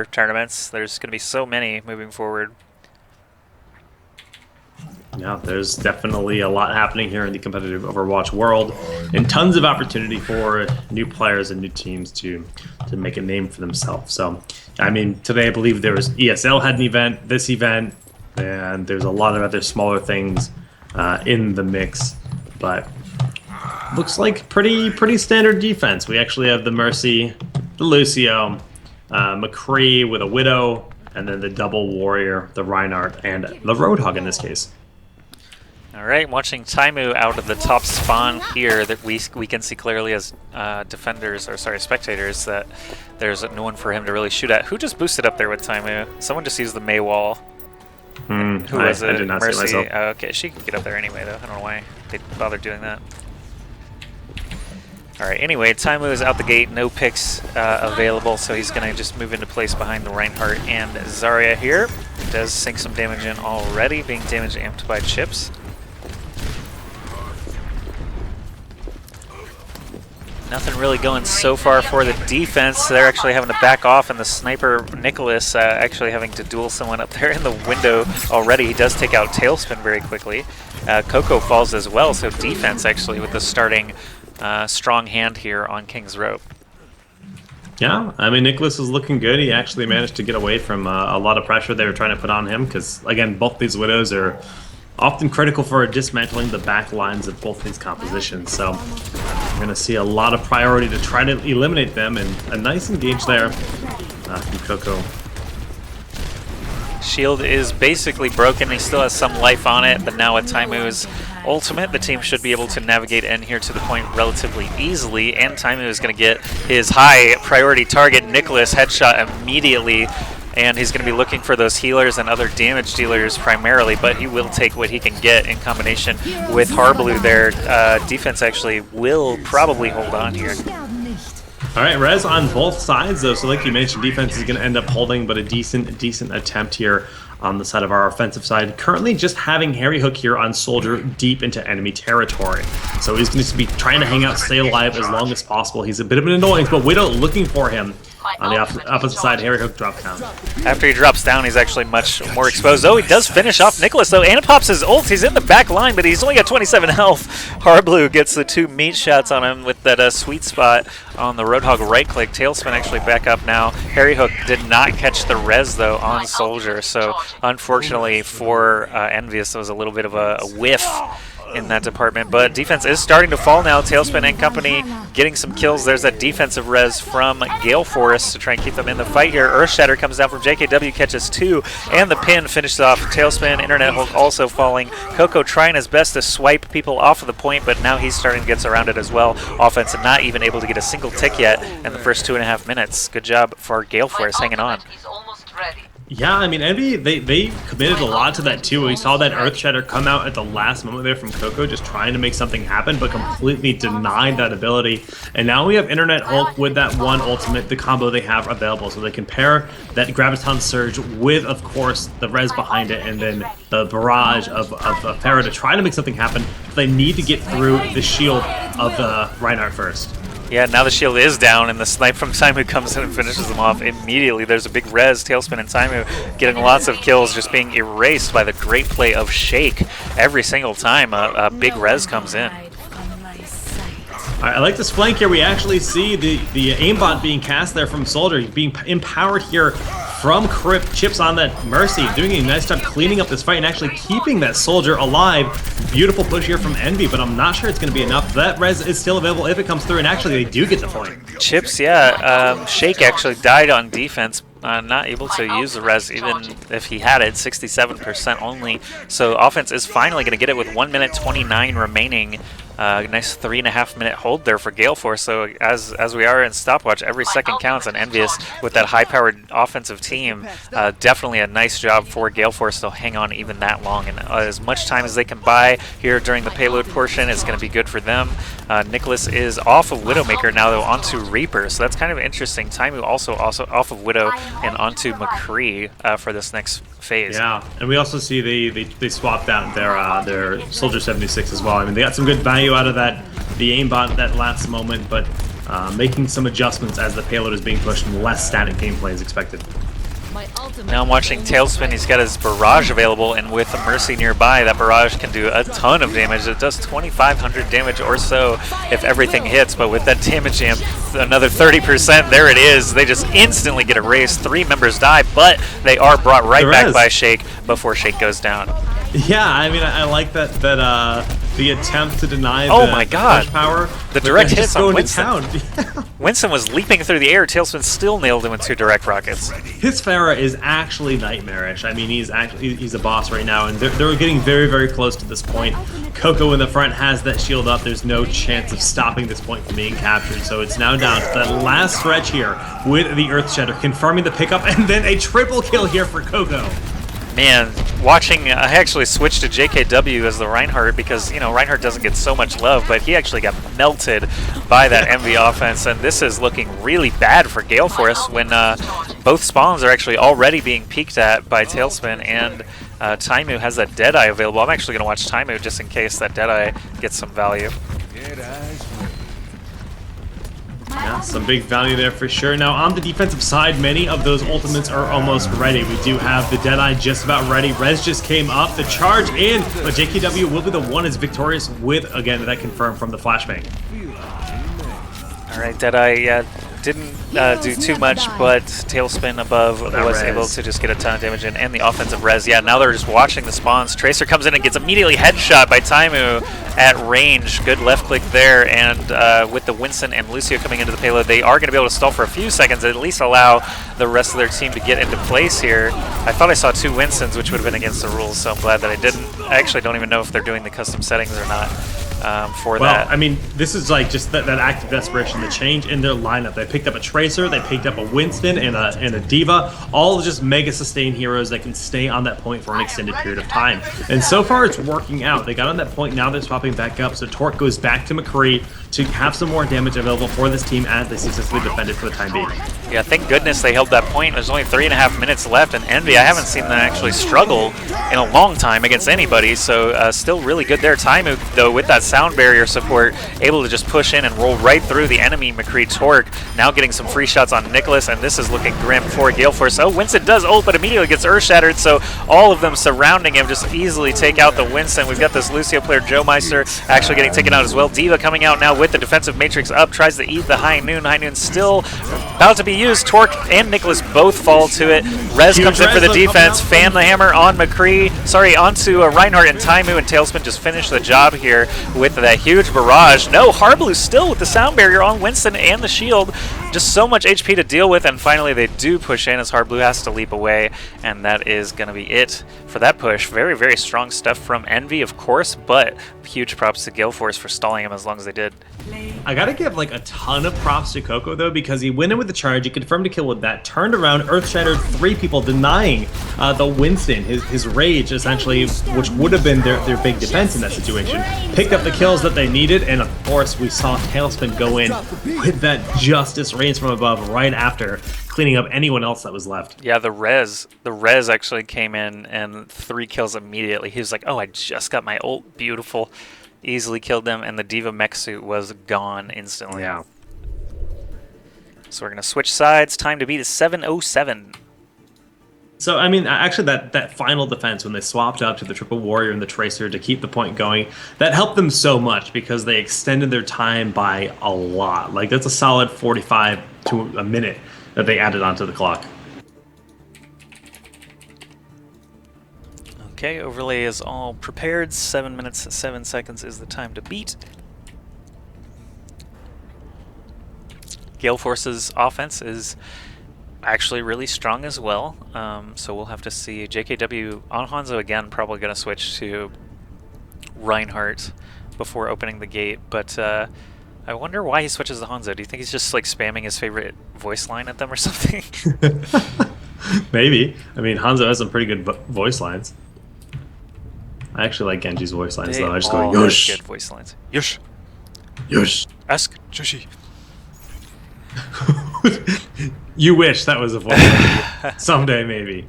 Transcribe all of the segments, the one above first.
tournaments. There's going to be so many moving forward. Yeah, there's definitely a lot happening here in the competitive Overwatch world, and tons of opportunity for new players and new teams to make a name for themselves. So, I mean, today I believe there was ESL had an event, this event, and there's a lot of other smaller things in the mix. But looks like pretty standard defense. We actually have the Mercy, the Lucio, McCree with a Widow, and then the double Warrior, the Reinhardt, and the Roadhog in this case. All right, watching Taimu out of the top spawn here, that we can see clearly as defenders, or sorry, spectators, that there's no one for him to really shoot at. Who just boosted up there with Taimu? Someone just used the Mei wall. Who was it? I did not Mercy. see myself. Okay, she can get up there anyway, though. I don't know why they bothered doing that. All right, anyway, Taimu is out the gate, no picks available, so he's going to just move into place behind the Reinhardt and Zarya here. He does sink some damage in already, being damage amped by chips. Nothing really going so far for the defense. They're actually having to back off, and the sniper, Nicholas, actually having to duel someone up there in the window already. He does take out Tailspin very quickly. Coco falls as well, so defense actually with the starting strong hand here on King's Row. Yeah, I mean, Nicholas is looking good. He actually managed to get away from a lot of pressure they were trying to put on him, because, again, both these Widows are often critical for dismantling the back lines of both these compositions. So we're going to see a lot of priority to try to eliminate them, and a nice engage there from Coco. Shield is basically broken. He still has some life on it, but now with Taimu's ultimate, the team should be able to navigate in here to the point relatively easily, and Taimu is going to get his high priority target, Nicholas, headshot immediately. And he's going to be looking for those healers and other damage dealers primarily, but he will take what he can get in combination with Harblue there. Defense actually will probably hold on here. All right, res on both sides, though. So like you mentioned, defense is going to end up holding, but a decent attempt here on the side of our offensive side. Currently just having Harry Hook here on Soldier deep into enemy territory. So he's going to be trying to hang out, stay alive as long as possible. He's a bit of an annoyance, but Widow looking for him. On the opposite side, Harry Hook drops down. After he drops down, he's actually much more exposed. Oh, he does finish off Nicholas, though, and pops his ult. He's in the back line, but he's only got 27 health. Harblue gets the 2 meat shots on him with that sweet spot on the Roadhog right-click. Tailspin actually back up now. Harry Hook did not catch the res, though, on Soldier, so unfortunately for EnVyUs, there was a little bit of a whiff in that department, but defense is starting to fall now. Tailspin and company getting some kills. There's that defensive res from Gale Forest to try and keep them in the fight here. Earthshatter comes down from JKW, catches 2, and the pin finishes off Tailspin. Internet Hulk also falling. Coco trying his best to swipe people off of the point, but now he's starting to get surrounded as well. Offense not even able to get a single tick yet in the first 2.5 minutes. Good job for Gale Forest hanging on. Yeah, I mean, Envy, they committed a lot to that too. We saw that Earthshatter come out at the last moment there from Coco, just trying to make something happen, but completely denied that ability. And now we have Internet Hulk with that one ultimate, the combo they have available, so they can pair that Graviton Surge with, of course, the res behind it, and then the barrage of Pharah to try to make something happen. They need to get through the shield of the Reinhardt first. Yeah, now the shield is down, and the snipe from Taimu comes in and finishes them off immediately. There's a big res. Tailspin and Taimu getting lots of kills, just being erased by the great play of Shake every single time a big res comes in. All right, I like this flank here. We actually see the aimbot being cast there from Soldier, being empowered here from Crypt. Chips on that Mercy, doing a nice job cleaning up this fight and actually keeping that Soldier alive. Beautiful push here from Envy, but I'm not sure it's going to be enough. That res is still available if it comes through, and actually they do get the point. Chips, yeah. Shake actually died on defense. Not able to use the res even if he had it, 67% only. So offense is finally going to get it with 1 minute 29 remaining. Nice 3.5 minute hold there for Gale Force. So as we are in stopwatch, every second counts, and EnVyUs with that high-powered offensive team. Definitely a nice job for Gale Force to hang on even that long. And as much time as they can buy here during the payload portion is going to be good for them. Nicholas is off of Widowmaker now, though, onto Reaper. So that's kind of interesting. Taimu also off of Widow and onto McCree for this next phase. Yeah, and we also see they swapped out their Soldier 76 as well. I mean, they got some good value out of that, the aimbot at that last moment, but making some adjustments as the payload is being pushed and less static gameplay is expected. Now I'm watching Tailspin. He's got his barrage available, and with a Mercy nearby, that barrage can do a ton of damage. It does 2,500 damage or so if everything hits, but with that damage amp, another 30%, there it is. They just instantly get erased. 3 members die, but they are brought right back by Shake before Shake goes down. Yeah, I mean, I like that the attempt to deny oh the my god power. the direct hits on Winston. Winston was leaping through the air. Tailspin still nailed him with 2 direct rockets. His Pharah is actually nightmarish. I mean, he's a boss right now, and they're getting very, very close to this point. Coco in the front has that shield up. There's no chance of stopping this point from being captured, so it's now down to that last stretch here with the Earth Shatter, confirming the pickup, and then a triple kill here for Coco. Man, watching, I actually switched to JKW as the Reinhardt because, you know, Reinhardt doesn't get so much love, but he actually got melted by that EnVy offense, and this is looking really bad for Gale Force when both spawns are actually already being peeked at by Tailspin, and Taimu has that Deadeye available. I'm actually going to watch Taimu just in case that Deadeye gets some value. Yeah, some big value there for sure. Now, on the defensive side, many of those ultimates are almost ready. We do have the Deadeye just about ready. Rez just came up, the charge in, but JKW will be the one is victorious with, again, that confirmed from the flashbang. All right, Deadeye didn't do too much, but Tailspin above was able to just get a ton of damage in, and the offensive res. Yeah, now they're just watching the spawns. Tracer comes in and gets immediately headshot by Taimu at range. Good left click there, and with the Winston and Lucio coming into the payload, they are going to be able to stall for a few seconds, at least allow the rest of their team to get into place here. I thought I saw 2 Winstons, which would have been against the rules, so I'm glad that I didn't. I actually don't even know if they're doing the custom settings or not. For that. I mean, this is like just that act of desperation, the change in their lineup. They picked up a Tracer, they picked up a Winston and a Diva, all just mega sustain heroes that can stay on that point for an extended period of time. And so far, it's working out. They got on that point, now they're swapping back up, so Torque goes back to McCree to have some more damage available for this team as they successfully defend it for the time being. Yeah, thank goodness they held that point. There's only 3.5 minutes left, and EnVy, I haven't seen them actually struggle in a long time against anybody, so still really good there. Taimu, though, with that sound barrier support, able to just push in and roll right through the enemy McCree Torque, now getting some free shots on Nicholas, and this is looking grim for Gale Force. Oh, Winston does ult, but immediately gets Earth Shattered, so all of them surrounding him just easily take out the Winston. We've got this Lucio player, Joe Meister, actually getting taken out as well. Diva coming out now with the defensive matrix up, tries to eat the High Noon. High Noon still about to be used. Torque and Nicholas both fall to it. Rez comes in for the defense, fan the hammer on McCree, sorry, onto Reinhardt, and Taimu and Tailspin just finish the job here with that huge barrage. No, Harblu still with the sound barrier on Winston and the shield. Just so much HP to deal with, and finally they do push in as Harblu has to leap away, and that is going to be it for that push. Very, very strong stuff from EnVy, of course, but huge props to Gale Force for stalling him as long as they did. I gotta give like a ton of props to Coco though, because he went in with the charge, he confirmed a kill with that, turned around, Earth Shattered 3 people, denying the Winston, his rage essentially, which would have been their big defense in that situation. Picked up the kills that they needed, and of course we saw Tailspin go in with that Justice rains from above right after, cleaning up anyone else that was left. Yeah, the Rez actually came in and 3 kills immediately. He was like, oh, I just got my ult, beautiful. Easily killed them, and the Diva mech suit was gone instantly. Yeah. So we're going to switch sides. Time to beat is 7:07. So, I mean, actually, that final defense, when they swapped out to the Triple Warrior and the Tracer to keep the point going, that helped them so much because they extended their time by a lot. Like, that's a solid 45 to a minute that they added onto the clock. Okay, overlay is all prepared. 7 minutes, 7 seconds is the time to beat. Gale Force's offense is actually really strong as well, so we'll have to see. JKW on Hanzo again, probably going to switch to Reinhardt before opening the gate, but I wonder why he switches to Hanzo. Do you think he's just like spamming his favorite voice line at them or something? Maybe. I mean, Hanzo has some pretty good voice lines. I actually like Genji's voice lines, though. I just go, Yosh! Good voice lines. Yosh! Yosh! AskJoshy! You wish that was a voice line. Someday, maybe.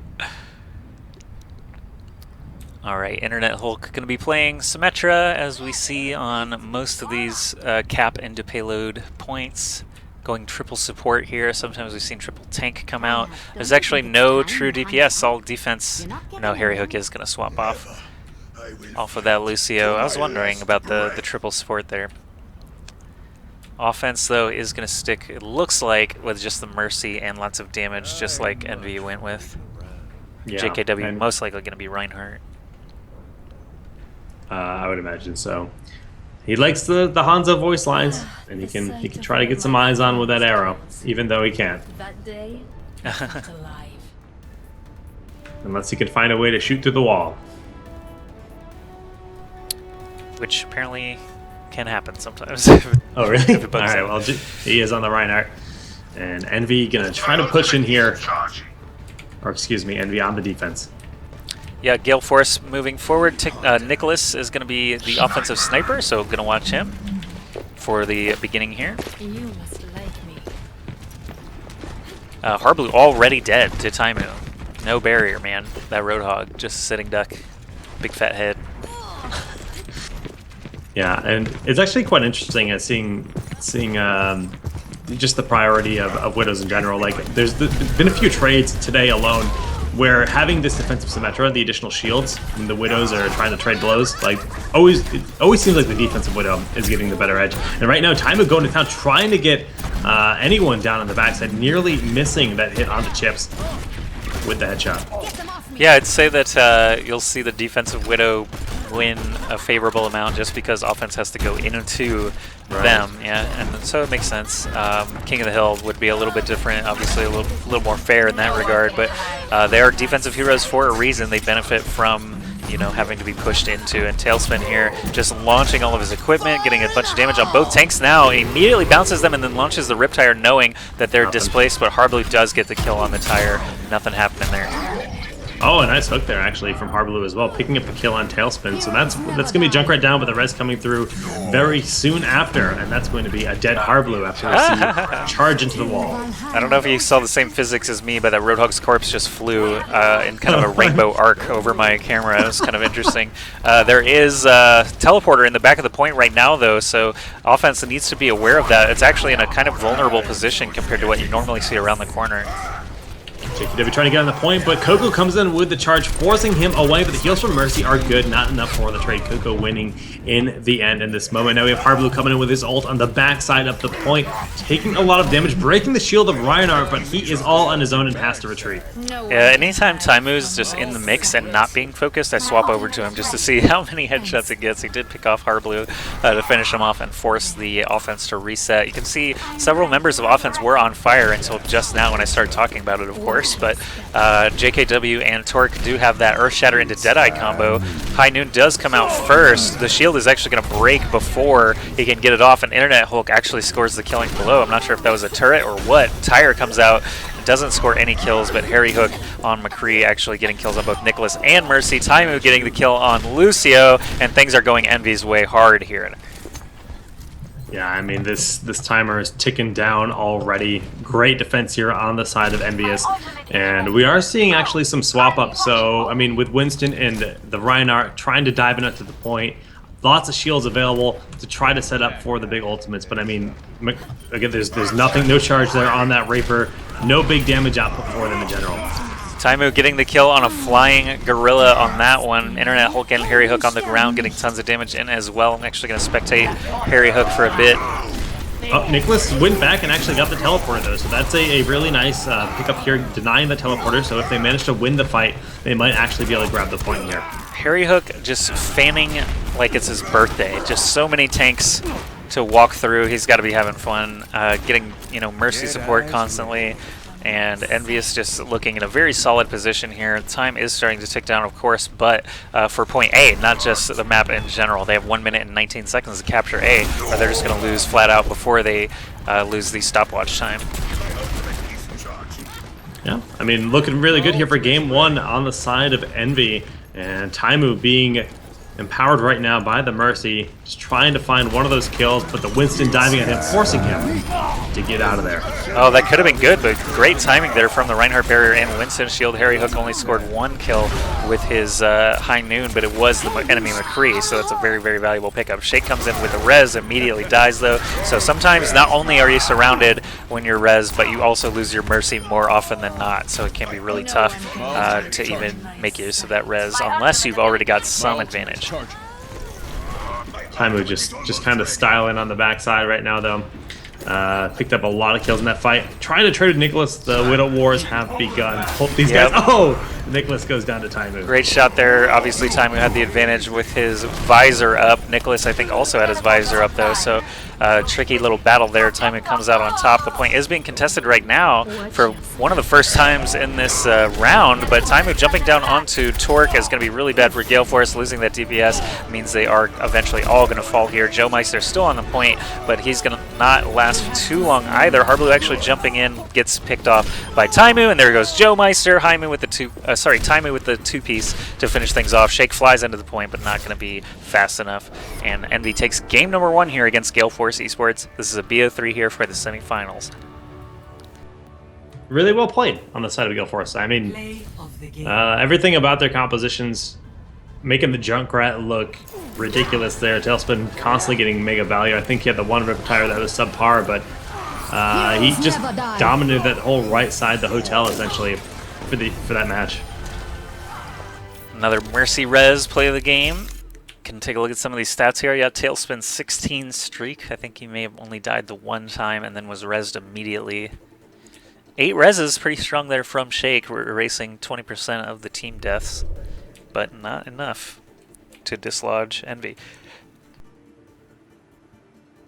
Alright, Internet Hulk going to be playing Symmetra, as we see on most of these cap into payload points. going triple support here. Sometimes we've seen triple tank come out. There's actually no true DPS, all defense. No, Harry Hook is going to swap off of that Lucio. I was wondering about the triple support there. Offense, though, is going to stick, it looks like, with just the Mercy and lots of damage, just like EnVy went with. Yeah, JKW most likely going to be Reinhardt. I would imagine so. He likes the Hanzo voice lines, and he can try to get some eyes on with that arrow, even though he can't. Unless he can find a way to shoot through the wall. Which apparently can happen sometimes. Oh, really? All right, well, he is on the Reinhardt. And EnVy going to try to push in here. Or, excuse me, EnVy on the defense. Yeah, Gale Force moving forward. Nicholas is going to be the offensive sniper, so going to watch him for the beginning here. Harblue already dead to Taimu. No barrier, man. That Roadhog, just sitting duck. Big fat head. Yeah, and it's actually quite interesting seeing just the priority of Widows in general. Like, there's been a few trades today alone where having this defensive Symmetra, the additional shields, and the Widows are trying to trade blows, like, it always seems like the defensive Widow is getting the better edge. And right now, Taimu going to town, trying to get anyone down on the backside, nearly missing that hit onto Chips with the headshot. Yeah, I'd say that you'll see the defensive Widow win a favorable amount just because offense has to go into them, yeah, and so it makes sense. King of the Hill would be a little bit different, obviously a little more fair in that regard, but they are defensive heroes for a reason. They benefit from, you know, having to be pushed into, and Tailspin here just launching all of his equipment, getting a bunch of damage on both tanks now, immediately bounces them and then launches the Riptire knowing that they're displaced, but Harblue does get the kill on the tire. Nothing happening there. Oh, a nice hook there, actually, from Harblue as well, picking up a kill on Tailspin. So that's going to be Junkrat down, but the res coming through very soon after, and that's going to be a dead Harblue after we see charge into the wall. I don't know if you saw the same physics as me, but that Roadhog's corpse just flew in kind of a rainbow arc over my camera. It was kind of interesting. There is a teleporter in the back of the point right now, though, so offense needs to be aware of that. It's actually in a kind of vulnerable position compared to what you normally see around the corner. JKW trying to get on the point, but Coco comes in with the charge, forcing him away, but the heals from Mercy are good, not enough for the trade. Coco winning in the end in this moment. Now we have Harblue coming in with his ult on the backside of the point, taking a lot of damage, breaking the shield of Reinhardt, but he is all on his own and has to retreat. Yeah, anytime Taimu is just in the mix and not being focused, I swap over to him just to see how many headshots it gets. He did pick off Harblue to finish him off and force the offense to reset. You can see several members of offense were on fire until just now when I started talking about it, of course. But JKW and Torque do have that Earth Shatter into Deadeye combo. High Noon does come out first. The shield is actually going to break before he can get it off, and Internet Hulk actually scores the killing below. I'm not sure if that was a turret or what. Tyre comes out, doesn't score any kills, but Harry Hook on McCree actually getting kills on both Nicholas and Mercy. Taimu getting the kill on Lucio, and things are going EnVy's way hard here. Yeah, I mean, this timer is ticking down already. Great defense here on the side of EnVyUs. And we are seeing actually some swap up. So, I mean, with Winston and the Reinhardt trying to dive in up to the point, lots of shields available to try to set up for the big ultimates. But I mean, again, there's nothing, no charge there on that Raper. No big damage output for them in general. Taimu getting the kill on a flying gorilla on that one. Internet Hulk and Harry Hook on the ground getting tons of damage in as well. I'm actually going to spectate Harry Hook for a bit. Oh, Nicholas went back and actually got the teleporter though, so that's a really nice pickup here, denying the teleporter. So if they manage to win the fight, they might actually be able to grab the point here. Harry Hook just fanning like it's his birthday. Just so many tanks to walk through. He's got to be having fun, getting, you know, Mercy support constantly. And EnVyUs just looking in a very solid position here. Time is starting to tick down, of course, but for point A, not just the map in general. They have 1 minute and 19 seconds to capture A, or they're just going to lose flat out before they lose the stopwatch time. Yeah, I mean, looking really good here for game one on the side of EnVy, and Taimu being empowered right now by the Mercy. just trying to find one of those kills, but the Winston diving at him, forcing him to get out of there. Oh, that could have been good, but great timing there from the Reinhardt barrier and Winston. Shield Harry Hook only scored 1 kill with his high noon, but it was the enemy McCree, so that's a very, very valuable pickup. Shake comes in with a res, immediately dies though. So sometimes not only are you surrounded when you're res, but you also lose your mercy more often than not. So it can be really tough to even make use of that res unless you've already got some advantage. Taimu just kind of styling on the backside right now, though. Picked up a lot of kills in that fight. Trying to trade Nicholas. The Widow Wars have begun. Hope these guys. Oh! Nicholas goes down to Taimu. Great shot there. Obviously, Taimu had the advantage with his visor up. Nicholas, I think, also had his visor up, though. So, tricky little battle there. Taimu comes out on top. The point is being contested right now for one of the first times in this round. But Taimu jumping down onto Torque is going to be really bad for Gale Force. Losing that DPS means they are eventually all going to fall here. Joe Meister still on the point, but he's going to not last too long either. Harblue actually jumping in, gets picked off by Taimu, and there goes Joe Meister. Taimu with the two-piece to finish things off. Shake flies into the point, but not going to be fast enough. And EnVy takes game number 1 here against Gale Force Esports. This is a BO3 here for the semifinals. Really well played on the side of Gale Force. I mean, everything about their compositions, making the Junkrat look ridiculous there. Tailspin constantly getting mega value. I think he had the one Riptire that was subpar, but he just dominated that whole right side, the hotel, essentially, for that match. Another Mercy Res play of the game. Can take a look at some of these stats here. Yeah, Tailspin 16 streak. I think he may have only died the one time and then was resed immediately. 8 reses, pretty strong there from Shake. We're erasing 20% of the team deaths, but not enough to dislodge EnVy.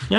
Yeah.